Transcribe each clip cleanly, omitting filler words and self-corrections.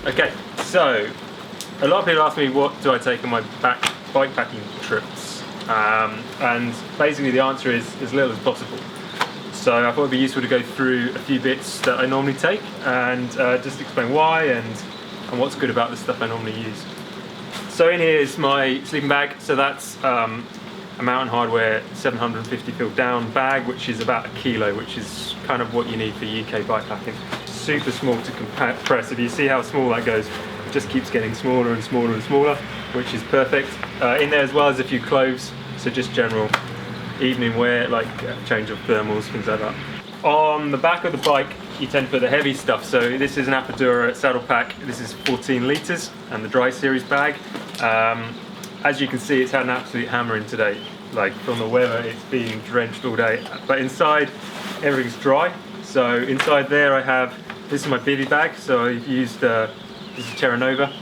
Okay, so a lot of people ask me what do I take on my bike packing trips, and basically the answer is as little as possible. So I thought it'd be useful to go through a few bits that I normally take and just explain why and what's good about the stuff I normally use. So in here is my sleeping bag. So that's a Mountain Hardwear 750 fil down bag, which is about 1 kilo, which is kind of what you need for UK bike packing. Super small to compress. If you see how small that goes, it just keeps getting smaller and smaller and smaller, which is perfect. In there as well as a few clothes, so just general evening wear, like change of thermals, things like that. On the back of the bike, you tend to put the heavy stuff. So this is an Epidural saddle pack. This is 14 litres and the Dry Series bag. As you can see, it's had an absolute hammering today. Like from the weather, it's been drenched all day. But inside, everything's dry. So inside there I have, this is my bivy bag. So I've used, this is Terra Nova.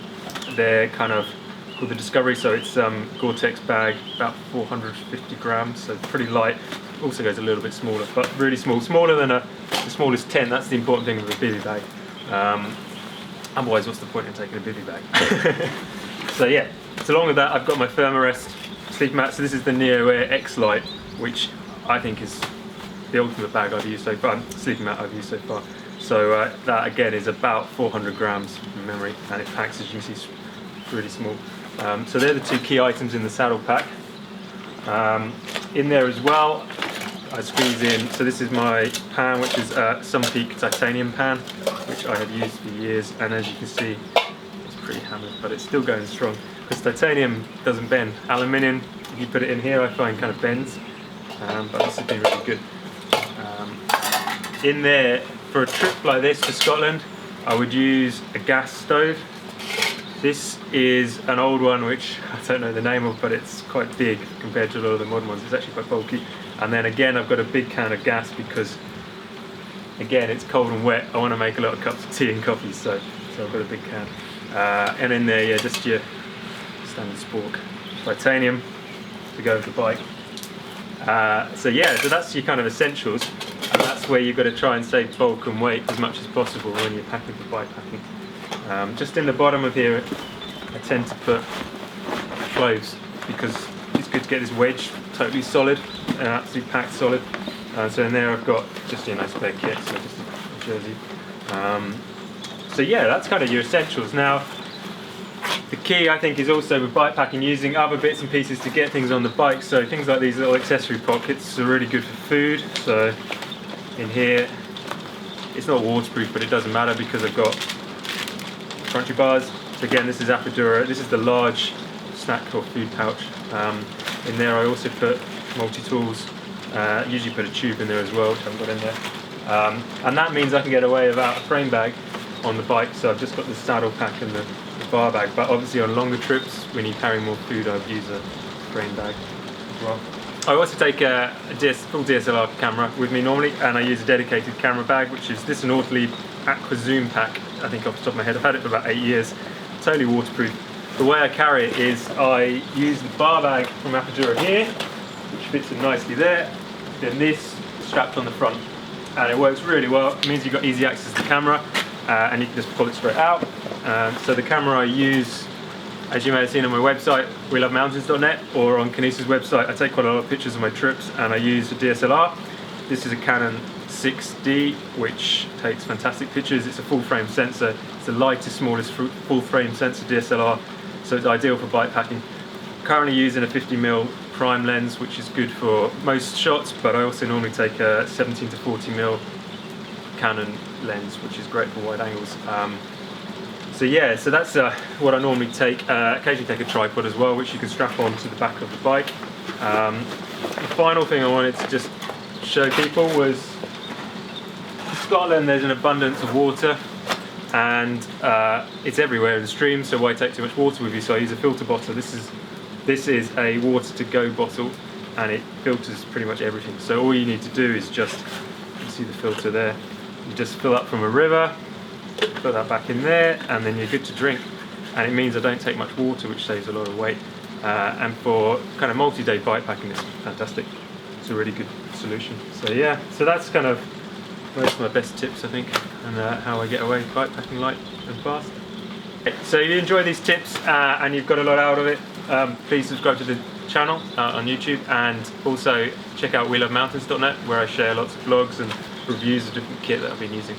They're kind of called the Discovery, so it's Gore-Tex bag, about 450 grams, so pretty light. Also goes a little bit smaller, but really small, smaller than the smallest tent. That's the important thing with a bivy bag. Otherwise, what's the point in taking a bivy bag? So yeah, so along with that, I've got my Thermarest sleeping mat. So this is the Neo Air X Lite, which I think is the ultimate bag I've used so far, sleeping mat I've used so far. So that again is about 400 grams from memory, and it packs, as you can see, really small. So they're the two key items in the saddle pack. In there as well, I squeeze in, so this is my pan, which is a Sunpeak titanium pan, which I have used for years, and as you can see, it's pretty hammered, but it's still going strong, because titanium doesn't bend. Aluminium, if you put it in here, I find kind of bends, but this has been really good. In there, for a trip like this to Scotland, I would use a gas stove. This is an old one which I don't know the name of, but it's quite big compared to a lot of the modern ones. It's actually quite bulky. And then again, I've got a big can of gas because, again, it's cold and wet. I want to make a lot of cups of tea and coffee, so I've got a big can. And in there, yeah, just your standard spork. Titanium to go with the bike. So yeah, so that's your kind of essentials. And that's where you've got to try and save bulk and weight as much as possible when you're packing for bike packing. Just in the bottom of here, I tend to put clothes because it's good to get this wedge totally solid and absolutely packed solid. So in there I've got just a nice spare kit, so just a jersey. So yeah, that's kind of your essentials. Now, the key I think is also with bike packing, using other bits and pieces to get things on the bike. So things like these little accessory pockets are really good for food. So in here, it's not waterproof, but it doesn't matter because I've got crunchy bars. So again, this is Epidural. This is the large snack or food pouch. In there I also put multi-tools. Usually put a tube in there as well, which I haven't got in there. And that means I can get away without a frame bag on the bike. So I've just got the saddle pack and the bar bag. But obviously on longer trips, when you carry more food, I'd use a frame bag as well. I also take a full DSLR camera with me normally, and I use a dedicated camera bag, which is this, an Autolead Aqua Zoom pack. I think off the top of my head, I've had it for about 8 years. Totally waterproof. The way I carry it is I use the bar bag from Epidural here, which fits in nicely there. Then this strapped on the front, and it works really well. It means you've got easy access to the camera, and you can just pull it straight out. So the camera I use, as you may have seen on my website, welovemountains.net, or on Kinesis' website, I take quite a lot of pictures of my trips, and I use a DSLR. This is a Canon 6D, which takes fantastic pictures. It's a full frame sensor. It's the lightest, smallest full frame sensor DSLR, so it's ideal for bike packing. Currently using a 50mm prime lens, which is good for most shots, but I also normally take a 17 to 40mm Canon lens, which is great for wide angles. So yeah, so that's what I normally take. Occasionally take a tripod as well, which you can strap on to the back of the bike. The final thing I wanted to just show people was, in Scotland there's an abundance of water, and it's everywhere in the stream, so why take too much water with you? So I use a filter bottle. This is a water to go bottle, and it filters pretty much everything. So all you need to do is just, you can see the filter there, you just fill up from a river, put that back in there, and then you're good to drink. And it means I don't take much water, which saves a lot of weight. And for kind of multi-day bike packing, it's fantastic. It's a really good solution. So yeah, so that's kind of most of my best tips, I think, and how I get away bike packing light and fast. So if you enjoy these tips and you've got a lot out of it, please subscribe to the channel on YouTube, and also check out welovemountains.net, where I share lots of blogs and reviews of different kit that I've been using.